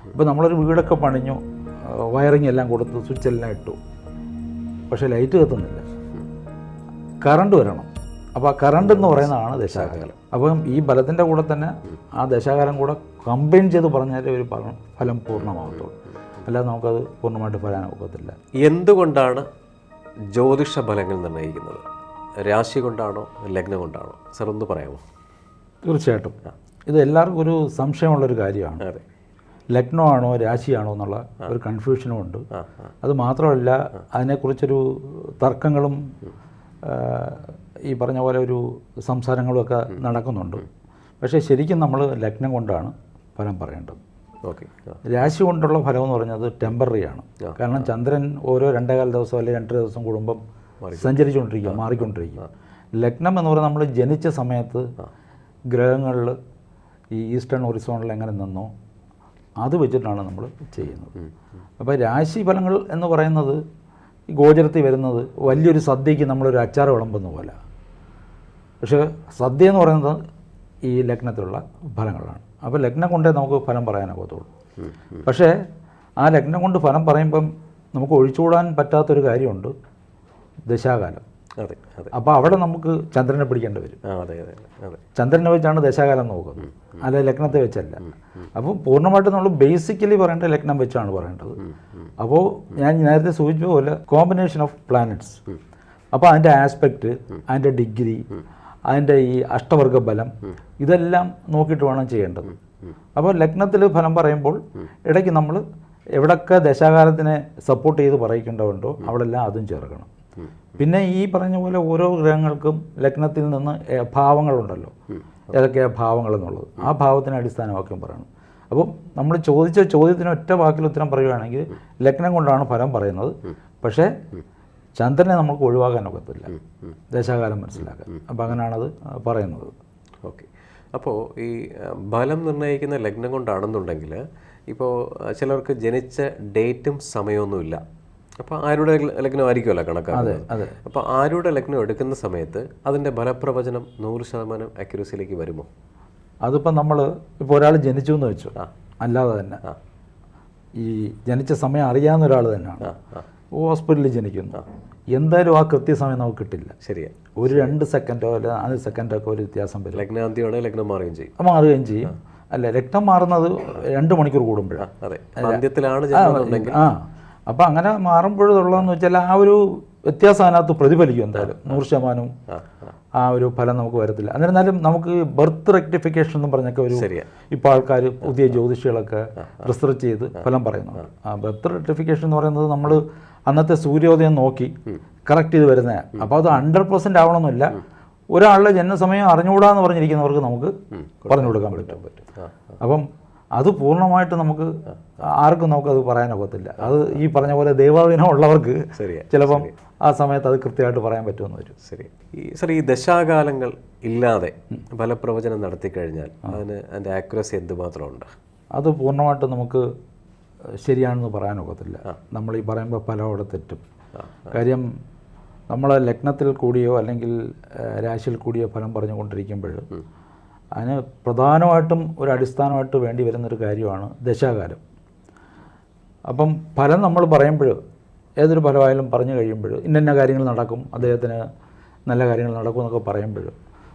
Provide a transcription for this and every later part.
ഇപ്പോൾ നമ്മളൊരു വീടൊക്കെ പണിഞ്ഞു, വയറിങ് എല്ലാം കൊടുത്ത് സ്വിച്ച് എല്ലാം ഇട്ടു, പക്ഷേ ലൈറ്റ് കത്തുന്നില്ല, കറണ്ട് വരണം. അപ്പോൾ ആ കറണ്ട് എന്ന് പറയുന്നതാണ് ദശാകാലം. അപ്പം ഈ ബലത്തിൻ്റെ കൂടെ തന്നെ ആ ദശാകാലം കൂടെ കമ്പൈൻ ചെയ്ത് പറഞ്ഞാലേ ഒരു ഫലം പൂർണ്ണമാകത്തുള്ളൂ, അല്ലാതെ നമുക്കത് പൂർണ്ണമായിട്ട് പറയാൻ ഒക്കത്തില്ല. എന്തുകൊണ്ടാണ് ജ്യോതിഷ ഫലങ്ങൾ നിർണ്ണയിക്കുന്നത്? രാശി കൊണ്ടാണോ ലഗ്നം കൊണ്ടാണോ? സാർ ഒന്ന് പറയാമോ? തീർച്ചയായിട്ടും ഇത് എല്ലാവർക്കും ഒരു സംശയമുള്ളൊരു കാര്യമാണ്. അതെ, ലഗ്നമാണോ രാശിയാണോ എന്നുള്ള ഒരു കൺഫ്യൂഷനും ഉണ്ട്. അത് മാത്രമല്ല, അതിനെക്കുറിച്ചൊരു തർക്കങ്ങളും ഈ പറഞ്ഞ പോലെ ഒരു സംസാരങ്ങളും ഒക്കെ നടക്കുന്നുണ്ട്. പക്ഷേ ശരിക്കും നമ്മൾ ലഗ്നം കൊണ്ടാണ് ഫലം പറയേണ്ടത്. ഓക്കെ. രാശി കൊണ്ടുള്ള ഫലം എന്ന് പറഞ്ഞത് ടെമ്പററി ആണ്. കാരണം ചന്ദ്രൻ ഓരോ 2.25 ദിവസം അല്ലെങ്കിൽ 2 ദിവസം കൂടുമ്പം സഞ്ചരിച്ചുകൊണ്ടിരിക്കുക, മാറിക്കൊണ്ടിരിക്കുക. ലഗ്നം എന്ന് പറയുന്നത് നമ്മൾ ജനിച്ച സമയത്ത് ഗ്രഹങ്ങളിൽ ഈ ഈസ്റ്റേൺ ഹൊറിസോണിൽ എങ്ങനെ നിന്നോ അത് വെച്ചിട്ടാണ് നമ്മൾ ചെയ്യുന്നത്. അപ്പോൾ രാശി ഫലങ്ങൾ എന്ന് പറയുന്നത് ഈ ഗോചരത്തിൽ വരുന്നത് വലിയൊരു സദ്യയ്ക്ക് നമ്മളൊരു അച്ചാർ വിളമ്പുന്ന പോലെ. പക്ഷേ സദ്യ എന്ന് പറയുന്നത് ഈ ലഗ്നത്തിലുള്ള ഫലങ്ങളാണ്. അപ്പോൾ ലഗ്നം കൊണ്ടേ നമുക്ക് ഫലം പറയാനാകത്തുള്ളൂ. പക്ഷേ ആ ലഗ്നം കൊണ്ട് ഫലം പറയുമ്പം നമുക്ക് ഒഴിച്ചുകൂടാൻ പറ്റാത്തൊരു കാര്യമുണ്ട്, ദശാകാലം. അതെ അതെ. അപ്പോൾ അവിടെ നമുക്ക് ചന്ദ്രനെ പിടിക്കേണ്ടി വരും. അതെ അതെ അതെ. ചന്ദ്രനെ വെച്ചാണ് ദശാകാലം നോക്കുന്നത്, അല്ല ലഗ്നത്തെ വെച്ചല്ല. അപ്പോൾ പൂർണ്ണമായിട്ടും നമ്മൾ ബേസിക്കലി പറയേണ്ടത് ലഗ്നം വെച്ചാണ് പറയേണ്ടത്. അപ്പോൾ ഞാൻ നേരത്തെ സൂചിപ്പിച്ച പോലെ കോമ്പിനേഷൻ ഓഫ് പ്ലാനറ്റ്സ്, അപ്പോൾ അതിൻ്റെ ആസ്പെക്റ്റ്, അതിൻ്റെ ഡിഗ്രി, അതിൻ്റെ ഈ അഷ്ടവർഗ ബലം, ഇതെല്ലാം നോക്കിയിട്ട് വേണം ചെയ്യേണ്ടത്. അപ്പോൾ ലഗ്നത്തിൽ ഫലം പറയുമ്പോൾ ഇടയ്ക്ക് നമ്മൾ എവിടെയൊക്കെ ദശാകാലത്തിനെ സപ്പോർട്ട് ചെയ്ത് പറയിക്കേണ്ടതുണ്ടോ അവിടെല്ലാം അതും ചേർക്കണം. പിന്നെ ഈ പറഞ്ഞ പോലെ ഓരോ ഗ്രഹങ്ങൾക്കും ലഗ്നത്തിൽ നിന്ന് ഭാവങ്ങളുണ്ടല്ലോ, ഏതൊക്കെയാണ് ഭാവങ്ങൾ എന്നുള്ളത്, ആ ഭാവത്തിനെ അടിസ്ഥാനമാക്കിയും പറയണം. അപ്പം നമ്മൾ ചോദിച്ച ചോദ്യത്തിന് ഒറ്റ വാക്കിൽ ഉത്തരം പറയുകയാണെങ്കിൽ ലഗ്നം കൊണ്ടാണ് ഫലം പറയുന്നത്. പക്ഷേ ചന്ദ്രനെ നമുക്ക് ഒഴിവാക്കാൻ ഒക്കത്തില്ല, ദശാകാലം മനസ്സിലാക്കാൻ. അപ്പോൾ അങ്ങനെയാണത് പറയുന്നത്. ഓക്കെ. അപ്പോൾ ഈ ബലം നിർണ്ണയിക്കുന്ന ലഗ്നം കൊണ്ടാണെന്നുണ്ടെങ്കിൽ ഇപ്പോൾ ചിലർക്ക് ജനിച്ച ഡേറ്റും സമയമൊന്നുമില്ല. അപ്പോൾ ആരുടെ ലഗ്നം ആയിരിക്കുമല്ലോ കണക്കാക്കുന്നത്. അപ്പോൾ ആരുടെ ലഗ്നം എടുക്കുന്ന സമയത്ത് അതിൻ്റെ ഫലപ്രവചനം 100% അക്യുറസിയിലേക്ക് വരുമോ? അതിപ്പോൾ നമ്മൾ ഇപ്പോൾ ഒരാൾ ജനിച്ചു എന്ന് വെച്ചു, അല്ലാതെ തന്നെ ഈ ജനിച്ച സമയം അറിയാവുന്ന ഒരാൾ തന്നെയാണ് ഹോസ്പിറ്റലിൽ ജനിക്കുന്നു, എന്തായാലും ആ കൃത്യസമയം നമുക്ക് കിട്ടില്ല. ശരിയാണ്. ഒരു 2 സെക്കൻഡോ അല്ല 4 സെക്കൻഡോ ഒക്കെ ഒരു വ്യത്യാസം വരും. ലഗ്നാന്തിയോടെ ലഗ്നം മാറുകയും ചെയ്യും. മാറുകയും ചെയ്യും. അല്ല, രക്തം മാറുന്നത് 2 മണിക്കൂർ കൂടുമ്പോഴാണ്. അതെ, അന്ത്യത്തിലാണ്. അപ്പോൾ അങ്ങനെ മാറുമ്പോഴുള്ളതെന്ന് വെച്ചാൽ ആ ഒരു വ്യത്യാസം അതിനകത്ത് പ്രതിഫലിക്കും. എന്തായാലും 100% ആ ഒരു ഫലം നമുക്ക് വരത്തില്ല. എന്നിരുന്നാലും നമുക്ക് ബർത്ത് റെക്ടിഫിക്കേഷൻ എന്ന് പറഞ്ഞൊക്കെ ഒരു ഇപ്പോൾ ആൾക്കാർ പുതിയ ജ്യോതിഷികളൊക്കെ റിസർച്ച് ചെയ്ത് ഫലം പറയുന്നുണ്ട്. ആ ബർത്ത് റെക്ടിഫിക്കേഷൻ എന്ന് പറയുന്നത് നമ്മൾ അന്നത്തെ സൂര്യോദയം നോക്കി കറക്റ്റ് ചെയ്ത് വരുന്നതാണ്. അപ്പോൾ അത് 100% ആവണമെന്നില്ല. ഒരാളുടെ ജനനസമയം അറിഞ്ഞുകൂടാന്ന് പറഞ്ഞിരിക്കുന്നവർക്ക് നമുക്ക് പറഞ്ഞു കൊടുക്കാൻ പറ്റും. അപ്പം അത് പൂർണ്ണമായിട്ട് നമുക്ക് ആർക്കും നമുക്കത് പറയാനൊക്കത്തില്ല. അത് ഈ പറഞ്ഞ പോലെ ദൈവാധീനം ഉള്ളവർക്ക് ചിലപ്പം ആ സമയത്ത് അത് കൃത്യമായിട്ട് പറയാൻ പറ്റുമെന്ന് വരും. ശരി. ഈ ദശാകാലങ്ങൾ ഇല്ലാതെ ഫലപ്രവചനം നടത്തിക്കഴിഞ്ഞാൽ അതിൻ്റെ ആക്യുറസി എന്തുമാത്രമുണ്ട്? അത് പൂർണ്ണമായിട്ട് നമുക്ക് ശരിയാണെന്ന് പറയാനൊക്കത്തില്ല. നമ്മൾ ഈ പറയുമ്പോൾ ഫലം അവിടെ തെറ്റും. കാര്യം നമ്മൾ ലഗ്നത്തിൽ കൂടിയോ അല്ലെങ്കിൽ രാശിയിൽ കൂടിയോ ഫലം പറഞ്ഞുകൊണ്ടിരിക്കുമ്പോൾ അതിന് പ്രധാനമായിട്ടും ഒരു അടിസ്ഥാനമായിട്ട് വേണ്ടി വരുന്നൊരു കാര്യമാണ് ദശാകാലം. അപ്പം ഫലം നമ്മൾ പറയുമ്പോൾ ഏതൊരു ഫലമായാലും പറഞ്ഞു കഴിയുമ്പോൾ ഇന്ന കാര്യങ്ങൾ നടക്കും, അദ്ദേഹത്തിന് നല്ല കാര്യങ്ങൾ നടക്കും എന്നൊക്കെ പറയുമ്പോൾ,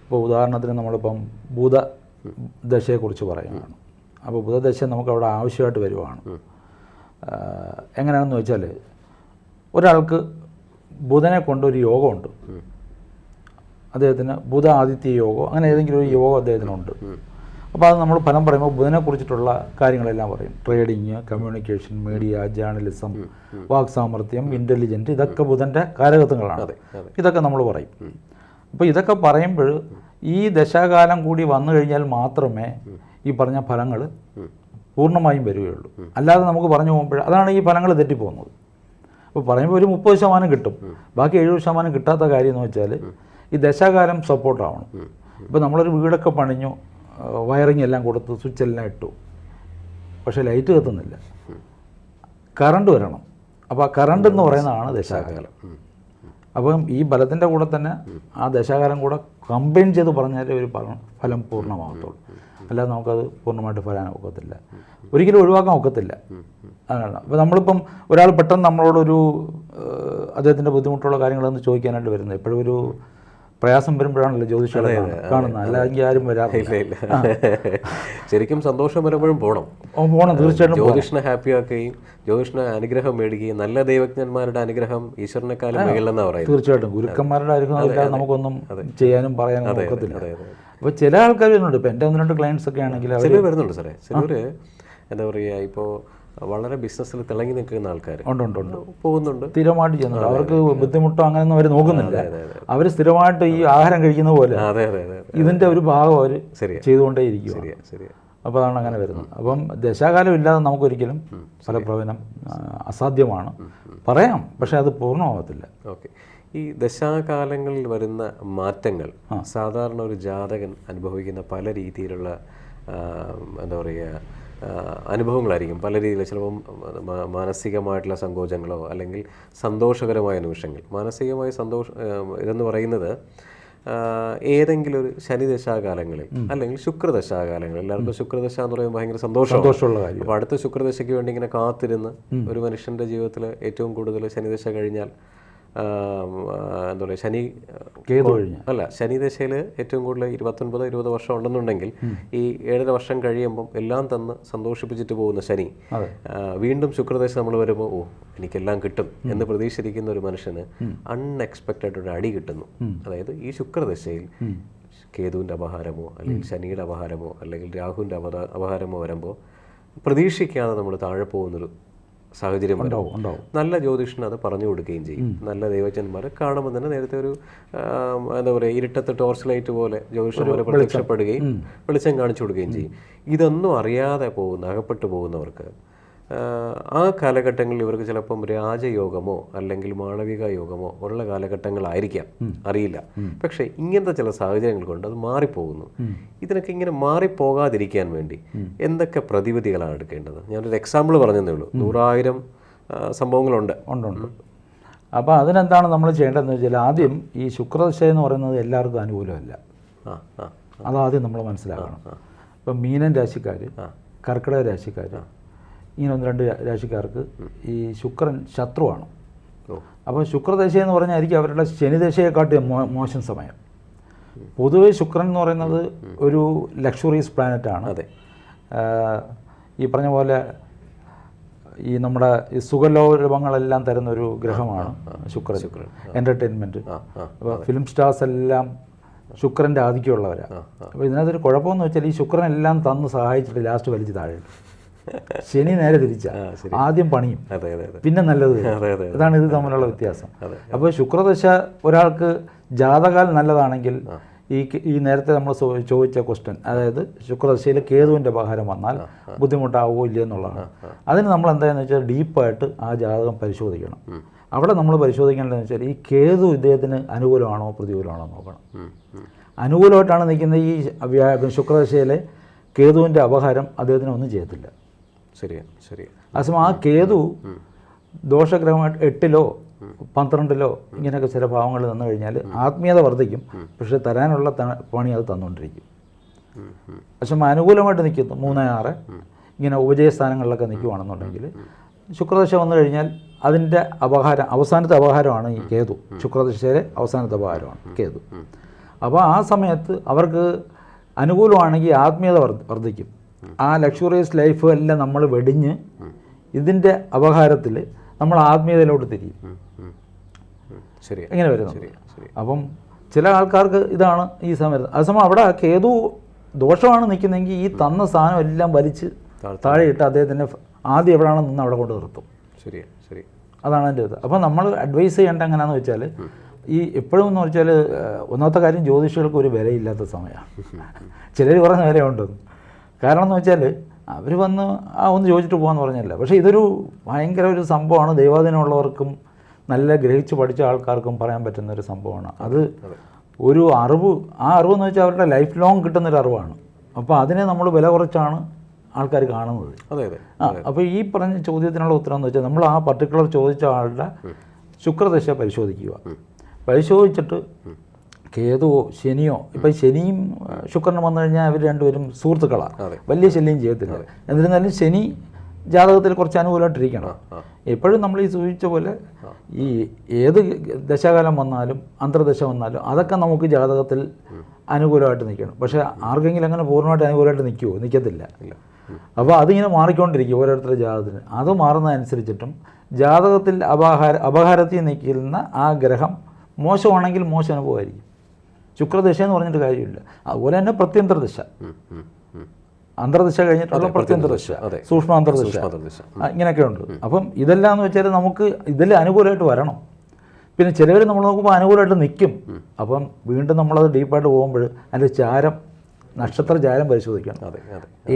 ഇപ്പോൾ ഉദാഹരണത്തിന് നമ്മളിപ്പം ബുധദശയെക്കുറിച്ച് പറയുകയാണ്. അപ്പോൾ ബുധദശ നമുക്ക് അവിടെ ആവശ്യമായിട്ട് വരുവാണ്. എങ്ങനെയാണെന്ന് വെച്ചാൽ ഒരാൾക്ക് ബുധനെ കൊണ്ടൊരു യോഗമുണ്ട്, അദ്ദേഹത്തിന് ബുധ ആദിത്യ യോഗം, അങ്ങനെ ഏതെങ്കിലും ഒരു യോഗം അദ്ദേഹത്തിനുണ്ട്. അപ്പോൾ അത് നമ്മൾ ഫലം പറയുമ്പോൾ ബുധനെക്കുറിച്ചിട്ടുള്ള കാര്യങ്ങളെല്ലാം പറയും. ട്രേഡിങ്, കമ്മ്യൂണിക്കേഷൻ, മീഡിയ, ജേർണലിസം, വാക്സാമർത്ഥ്യം, ഇൻ്റലിജൻറ്റ്, ഇതൊക്കെ ബുധൻ്റെ കാരകത്വങ്ങളാണ്. ഇതൊക്കെ നമ്മൾ പറയും. അപ്പോൾ ഇതൊക്കെ പറയുമ്പോൾ ഈ ദശാകാലം കൂടി വന്നു കഴിഞ്ഞാൽ മാത്രമേ ഈ പറഞ്ഞ ഫലങ്ങൾ പൂർണ്ണമായും വരികയുള്ളൂ. അല്ലാതെ നമുക്ക് പറഞ്ഞു പോകുമ്പോൾ അതാണ് ഈ ഫലങ്ങൾ തെറ്റിപ്പോകുന്നത്. അപ്പോൾ പറയുമ്പോൾ ഒരു 30% കിട്ടും, ബാക്കി 70% കിട്ടാത്ത കാര്യം എന്ന് വെച്ചാൽ ഈ ദശാകാലം സപ്പോർട്ടാവണം. ഇപ്പോൾ നമ്മളൊരു വീടൊക്കെ പണിഞ്ഞു, വയറിങ് എല്ലാം കൊടുത്ത് സ്വിച്ച് എല്ലാം ഇട്ടു, പക്ഷേ ലൈറ്റ് കത്തുന്നില്ല, കറണ്ട് വരണം. അപ്പോൾ ആ കറണ്ട് എന്ന് പറയുന്നതാണ് ദശാകാലം. അപ്പം ഈ ബലത്തിൻ്റെ കൂടെ തന്നെ ആ ദശാകാലം കൂടെ കമ്പൈൻ ചെയ്ത് പറഞ്ഞാലേ ഒരു ഫലം പൂർണ്ണമാകത്തുള്ളൂ. അല്ലാതെ നമുക്കത് പൂർണ്ണമായിട്ട് ഫലം ഒക്കത്തില്ല, ഒരിക്കലും ഒഴിവാക്കാൻ ഒക്കത്തില്ല. അങ്ങനെയാണ്. അപ്പോൾ നമ്മളിപ്പം ഒരാൾ പെട്ടെന്ന് നമ്മളോടൊരു അദ്ദേഹത്തിൻ്റെ ബുദ്ധിമുട്ടുള്ള കാര്യങ്ങളൊന്ന് ചോദിക്കാനായിട്ട് വരുന്നത് എപ്പോഴും ഒരു പ്രയാസം വരുമ്പോഴാണല്ലോ ജ്യോതിഷം കാണുന്നത്, അല്ലെങ്കിൽ ആരും വരാറില്ല. ശരിക്കും സന്തോഷം വരുമ്പോഴും പോകണം, തീർച്ചയായിട്ടും ജ്യോതിഷനെ ഹാപ്പി ആക്കുകയും ജ്യോതിഷന് അനുഗ്രഹം മേടിക്കുകയും നല്ല ദൈവജ്ഞന്മാരുടെ അനുഗ്രഹം ഈശ്വരനെക്കാളും മേളിലെന്നാണ് പറയുന്നത്. തീർച്ചയായിട്ടും ഗുരുക്കന്മാരുടെ അനുഗ്രഹം ഇല്ലാതെ നമുക്കൊന്നും ചെയ്യാനും പറയാനും ഒക്കത്തില്ല. അപ്പോൾ ചില ആൾക്കാർ വരുന്നുണ്ട്, ഇപ്പോൾ എൻ്റെ 1-2 ക്ലയൻസ് ഒക്കെ ആണെങ്കിൽ ചിലർ വരുന്നുണ്ട് സാറേ. ചിലർ എന്താ പറയുക, ഇപ്പോൾ വളരെ ബിസിനസ്സിൽ തിളങ്ങി നിൽക്കുന്ന ആൾക്കാർ ഉണ്ട് പോകുന്നുണ്ട്, സ്ഥിരമായിട്ട് ചെയ്യുന്നുണ്ട്. അവർക്ക് ബുദ്ധിമുട്ടോ അങ്ങനെയൊന്നും അവർ നോക്കുന്നില്ല. അവർ സ്ഥിരമായിട്ട് ഈ ആഹാരം കഴിക്കുന്ന പോലെ ഇതിൻ്റെ ഒരു ഭാഗം അവർ ചെയ്തുകൊണ്ടേയിരിക്കും. അപ്പോൾ അതാണ് അങ്ങനെ വരുന്നത്. അപ്പം ദശാകാലം ഇല്ലാതെ നമുക്കൊരിക്കലും ഫലപ്രവചനം അസാധ്യമാണ്. പറയാം, പക്ഷേ അത് പൂർണ്ണമാകത്തില്ല. ഓക്കെ. ഈ ദശാകാലങ്ങളിൽ വരുന്ന മാറ്റങ്ങൾ സാധാരണ ഒരു ജാതകൻ അനുഭവിക്കുന്ന പല രീതിയിലുള്ള എന്താ പറയുക അനുഭവങ്ങളായിരിക്കും. പല രീതിയിൽ ചിലപ്പം മാനസികമായിട്ടുള്ള സങ്കോചങ്ങളോ അല്ലെങ്കിൽ സന്തോഷകരമായ നിമിഷങ്ങൾ. മാനസികമായ ഇതെന്ന് പറയുന്നത് ഏതെങ്കിലും ഒരു ശനിദശാകാലങ്ങളിൽ അല്ലെങ്കിൽ ശുക്രദശാകാലങ്ങളിൽ, എല്ലാവർക്കും ശുക്രദശ എന്ന് പറയുമ്പോൾ ഭയങ്കര സന്തോഷമുള്ള കാര്യം. അപ്പോൾ അടുത്ത ശുക്രദശയ്ക്ക് വേണ്ടി ഇങ്ങനെ കാത്തിരുന്ന് ഒരു മനുഷ്യൻ്റെ ജീവിതത്തിൽ ഏറ്റവും കൂടുതൽ ശനിദശ കഴിഞ്ഞാൽ എന്താ പറയുക, ശനി ദശയിൽ ഏറ്റവും കൂടുതൽ 19-20 വർഷം ഉണ്ടെന്നുണ്ടെങ്കിൽ ഈ 7.5 വർഷം കഴിയുമ്പം എല്ലാം തന്ന് സന്തോഷിപ്പിച്ചിട്ട് പോകുന്ന ശനി വീണ്ടും ശുക്രദശ നമ്മൾ വരുമ്പോൾ എനിക്കെല്ലാം കിട്ടും എന്ന് പ്രതീക്ഷിച്ചിരിക്കുന്ന ഒരു മനുഷ്യന് അൺഎക്സ്പെക്റ്റഡ് ഒരു അടി കിട്ടുന്നു. അതായത് ഈ ശുക്രദശയിൽ കേതുവിൻ്റെ അപഹാരമോ അല്ലെങ്കിൽ ശനിയുടെ അപഹാരമോ അല്ലെങ്കിൽ രാഹുവിൻ്റെ അപഹാരമോ വരുമ്പോൾ പ്രതീക്ഷിക്കാതെ നമ്മൾ താഴെ പോകുന്നൊരു സാഹചര്യം ഉണ്ടാവും. നല്ല ജ്യോതിഷന് അത് പറഞ്ഞു കൊടുക്കുകയും ചെയ്യും. നല്ല ദൈവജ്ഞന്മാരെ കാണുമ്പോൾ തന്നെ നേരത്തെ ഒരു എന്താ പറയുക ഇരുട്ടത്ത് ടോർച്ച് ലൈറ്റ് പോലെ ജ്യോതിഷന്മാരെ പ്രത്യക്ഷപ്പെടുകയും വെളിച്ചം കാണിച്ചു കൊടുക്കുകയും ചെയ്യും. ഇതൊന്നും അറിയാതെ അകപ്പെട്ടു പോകുന്നവർക്ക് ആ കാലഘട്ടങ്ങളിൽ ഇവർക്ക് ചിലപ്പം രാജയോഗമോ അല്ലെങ്കിൽ മാളവിക യോഗമോ ഉള്ള കാലഘട്ടങ്ങളായിരിക്കാം, അറിയില്ല. പക്ഷേ ഇങ്ങനത്തെ ചില സാഹചര്യങ്ങൾ കൊണ്ട് അത് മാറിപ്പോകുന്നു. ഇതിനൊക്കെ ഇങ്ങനെ മാറിപ്പോകാതിരിക്കാൻ വേണ്ടി എന്തൊക്കെ പ്രതിവിധികളാണ് എടുക്കേണ്ടത്? ഞാനൊരു എക്സാമ്പിൾ പറഞ്ഞതേ ഉള്ളൂ. 100,000 സംഭവങ്ങളുണ്ട്. അപ്പോൾ അതിനെന്താണ് നമ്മൾ ചെയ്യേണ്ടതെന്ന് വെച്ചാൽ, ആദ്യം ഈ ശുക്രദശ എന്ന് പറയുന്നത് എല്ലാവർക്കും അനുകൂലമല്ല. അതാദ്യം നമ്മൾ മനസ്സിലാക്കണം. ഇപ്പം മീനൻ രാശിക്കാർ, കർക്കിടക രാശിക്കാർ, ഇങ്ങനെ 1-2 രാശിക്കാർക്ക് ഈ ശുക്രൻ ശത്രുവാണ്. അപ്പോൾ ശുക്രദശ എന്ന് പറഞ്ഞായിരിക്കും അവരുടെ ശനിദശയെക്കാട്ടി മോശം സമയം. പൊതുവെ ശുക്രൻ എന്ന് പറയുന്നത് ഒരു ലക്ഷറീസ് പ്ലാനറ്റാണ്. ഈ പറഞ്ഞ പോലെ ഈ നമ്മുടെ ഈ സുഖലോഭങ്ങളെല്ലാം തരുന്നൊരു ഗ്രഹമാണ് ശുക്രൻ. എൻ്റർടൈൻമെൻറ്റ്, അപ്പോൾ ഫിലിം സ്റ്റാർസ് എല്ലാം ശുക്രൻ്റെ ആധിക്യമുള്ളവരാണ്. അപ്പോൾ ഇതിനകത്തൊരു കുഴപ്പമെന്ന് വെച്ചാൽ ഈ ശുക്രനെല്ലാം തന്ന് സഹായിച്ചിട്ട് ലാസ്റ്റ് വലിച്ച് താഴെ. ശനി നേരെ തിരിച്ച, ആദ്യം പണിയും പിന്നെ നല്ലത്. അതാണ് ഇത് തമ്മിലുള്ള വ്യത്യാസം. അപ്പോൾ ശുക്രദശ ഒരാൾക്ക് ജാതകാൽ നല്ലതാണെങ്കിൽ ഈ നേരത്തെ നമ്മൾ ചോദിച്ച ക്വസ്റ്റ്യൻ, അതായത് ശുക്രദശയിൽ കേതുവിൻ്റെ അപഹാരം വന്നാൽ ബുദ്ധിമുട്ടാവുമോ ഇല്ല എന്നുള്ളതാണ്. അതിന് നമ്മൾ എന്താണെന്ന് വെച്ചാൽ ഡീപ്പായിട്ട് ആ ജാതകം പരിശോധിക്കണം. അവിടെ നമ്മൾ പരിശോധിക്കേണ്ടതെന്ന് വെച്ചാൽ ഈ കേതു ഇദ്ദേഹത്തിന് അനുകൂലമാണോ പ്രതികൂലമാണോ നോക്കണം. അനുകൂലമായിട്ടാണ് നിൽക്കുന്ന ഈ ശുക്രദശയിലെ കേതുവിൻ്റെ അപഹാരം അദ്ദേഹത്തിന് ഒന്നും ചെയ്യത്തില്ല. അതേസമയം ആ കേതു ദോഷഗ്രഹമായിട്ട് 8-ലോ 12-ലോ ഇങ്ങനെയൊക്കെ ചില ഭാവങ്ങളിൽ നിന്ന് കഴിഞ്ഞാൽ ആത്മീയത വർദ്ധിക്കും, പക്ഷെ തരാനുള്ള പണി അത് തന്നുകൊണ്ടിരിക്കും. പക്ഷെ അനുകൂലമായിട്ട് നിൽക്കുന്നു 3-6 ഇങ്ങനെ ഉപജയസ്ഥാനങ്ങളിലൊക്കെ നിൽക്കുകയാണെന്നുണ്ടെങ്കിൽ ശുക്രദശ വന്നു കഴിഞ്ഞാൽ അതിൻ്റെ അവസാനത്തെ അപഹാരമാണ് ഈ കേതു. ശുക്രദശയിലെ അവസാനത്തെ അപഹാരമാണ് കേതു. അപ്പോൾ ആ സമയത്ത് അവർക്ക് അനുകൂലമാണെങ്കിൽ ആത്മീയത വർദ്ധിക്കും. ആ ലക്ഷറിയസ് ലൈഫ് എല്ലാം നമ്മൾ വെടിഞ്ഞ് ഇതിൻ്റെ അപഹാരത്തിൽ നമ്മൾ ആത്മീയതയിലോട്ട് തിരിയും. എങ്ങനെ വരുന്നത്? അപ്പം ചില ആൾക്കാർക്ക് ഇതാണ് ഈ സമയത്ത്. അതേസമയം അവിടെ കേതു ദോഷമാണ് നിൽക്കുന്നതെങ്കിൽ ഈ തന്ന സാധനം എല്ലാം വലിച്ച് താഴെയിട്ട് അദ്ദേഹത്തിൻ്റെ ആദ്യം എവിടെയാണെന്ന് നിന്ന് അവിടെ കൊണ്ട് നിർത്തും. അതാണ് എൻ്റെ ഇത്. അപ്പോൾ നമ്മൾ അഡ്വൈസ് ചെയ്യേണ്ട എങ്ങനെയാണെന്ന് വെച്ചാൽ, ഈ എപ്പോഴും എന്ന് വെച്ചാൽ ഒന്നാമത്തെ കാര്യം ജ്യോതിഷികൾക്ക് ഒരു വിലയില്ലാത്ത സമയമാണ്. ചിലർ പറയുന്ന വിലയുണ്ടെന്ന്. കാരണം എന്ന് വെച്ചാൽ അവർ വന്ന് ഒന്ന് ചോദിച്ചിട്ട് പോകാമെന്ന് പറഞ്ഞല്ല. പക്ഷേ ഇതൊരു ഭയങ്കര ഒരു സംഭവമാണ്. ദൈവാധീനമുള്ളവർക്കും നല്ല ഗ്രഹിച്ച് പഠിച്ച ആൾക്കാർക്കും പറയാൻ പറ്റുന്നൊരു സംഭവമാണ്. അത് ഒരു അറിവ്, ആ അറിവെന്ന് വെച്ചാൽ അവരുടെ ലൈഫ് ലോങ് കിട്ടുന്നൊരു അറിവാണ്. അപ്പോൾ അതിനെ നമ്മൾ വില കുറച്ചാണ് ആൾക്കാർ കാണുന്നത്. അപ്പോൾ ഈ പറഞ്ഞ ചോദ്യത്തിനുള്ള ഉത്തരം എന്ന് വെച്ചാൽ, നമ്മൾ ആ പർട്ടിക്കുലർ ചോദിച്ച ആളുടെ ശുക്രദശ പരിശോധിക്കുക. പരിശോധിച്ചിട്ട് കേതുവോ ശനിയോ ഇപ്പം ശനിയും ശുക്രനും വന്നു കഴിഞ്ഞാൽ അവർ രണ്ടുപേരും സുഹൃത്തുക്കളാണ്, വലിയ ശല്യം ചെയ്യത്തില്ല. എന്നിരുന്നാലും ശനി ജാതകത്തിൽ കുറച്ച് അനുകൂലമായിട്ടിരിക്കണം. എപ്പോഴും നമ്മൾ ഈ സൂചിച്ച പോലെ ഈ ഏത് ദശാകാലം വന്നാലും അന്തർദശ വന്നാലും അതൊക്കെ നമുക്ക് ജാതകത്തിൽ അനുകൂലമായിട്ട് നിൽക്കണം. പക്ഷേ ആർക്കെങ്കിലും അങ്ങനെ പൂർണ്ണമായിട്ട് അനുകൂലമായിട്ട് നിൽക്കുമോ? നിൽക്കത്തില്ല. അപ്പോൾ അതിങ്ങനെ മാറിക്കൊണ്ടിരിക്കും ഓരോരുത്തരുടെ ജാതകത്തിന്. അത് മാറുന്നതനുസരിച്ചിട്ടും ജാതകത്തിൽ അപഹാരത്തിൽ നിൽക്കുന്ന ആ ഗ്രഹം മോശമാണെങ്കിൽ മോശം അനുഭവമായിരിക്കും. ശുക്രദശ എന്ന് പറഞ്ഞിട്ട് കാര്യമില്ല. അതുപോലെ തന്നെ പ്രത്യന്തർദശ, അന്തർദശ കഴിഞ്ഞിട്ടുള്ള പ്രത്യന്തർദശ, സൂക്ഷ്മാന്തർദശ, ഇങ്ങനെയൊക്കെ ഉണ്ട്. അപ്പം ഇതെല്ലാം എന്ന് വെച്ചാൽ നമുക്ക് ഇതിൽ അനുകൂലമായിട്ട് വരണം. പിന്നെ ചിലവർ നമ്മൾ നോക്കുമ്പോൾ അനുകൂലമായിട്ട് നിൽക്കും. അപ്പം വീണ്ടും നമ്മളത് ഡീപ്പായിട്ട് പോകുമ്പോൾ അതിൻ്റെ ചാരം, നക്ഷത്ര ചാരം പരിശോധിക്കണം.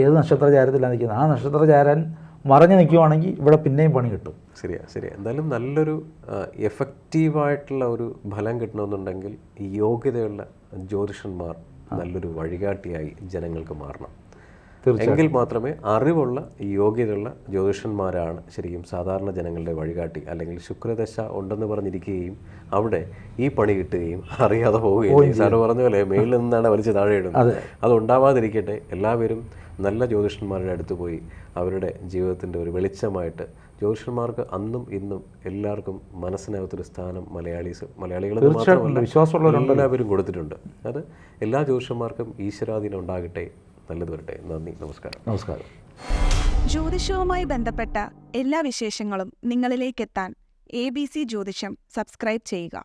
ഏത് നക്ഷത്ര ചാരത്തിലാണ് നിൽക്കുന്നത്, ആ നക്ഷത്ര ചാരൻ മറഞ്ഞു നിൽക്കുവാണെങ്കിൽ ഇവിടെ പിന്നെയും പണി കിട്ടും. ശരിയാ. എന്തായാലും നല്ലൊരു എഫക്റ്റീവായിട്ടുള്ള ഒരു ഫലം കിട്ടണമെന്നുണ്ടെങ്കിൽ ഈ യോഗ്യതയുള്ള ജ്യോതിഷന്മാർ നല്ലൊരു വഴികാട്ടിയായി ജനങ്ങൾക്ക് മാറണം. എങ്കിൽ മാത്രമേ അറിവുള്ള യോഗ്യതയുള്ള ജ്യോതിഷന്മാരാണ് ശരിക്കും സാധാരണ ജനങ്ങളുടെ വഴികാട്ടി. അല്ലെങ്കിൽ ശുക്രദശ ഉണ്ടെന്ന് പറഞ്ഞിരിക്കുകയും അവിടെ ഈ പണി കിട്ടുകയും അറിയാതെ പോവുകയും സാറ് പറഞ്ഞ പോലെ മേളിൽ നിന്നാണ് വലിച്ച് താഴെ ഇടുന്നത്. അത് ഉണ്ടാവാതിരിക്കട്ടെ. എല്ലാവരും നല്ല ജ്യോതിഷന്മാരുടെ അടുത്ത് പോയി അവരുടെ ജീവിതത്തിൻ്റെ ഒരു വെളിച്ചമായിട്ട്, ജ്യോതിഷന്മാർക്ക് അന്നും ഇന്നും എല്ലാവർക്കും മനസ്സിനകത്തൊരു സ്ഥാനം മലയാളികൾ മാത്രമല്ല എല്ലാവരും കൊടുത്തിട്ടുണ്ട്. അത് എല്ലാ ജ്യോതിഷന്മാർക്കും ഈശ്വരാധീനം ഉണ്ടാകട്ടെ. നല്ലത് വരട്ടെ. നന്ദി. നമസ്കാരം. ജ്യോതിഷവുമായി ബന്ധപ്പെട്ട എല്ലാ വിശേഷങ്ങളും നിങ്ങളിലേക്കെത്താൻ ABC ജ്യോതിഷം സബ്സ്ക്രൈബ് ചെയ്യുക.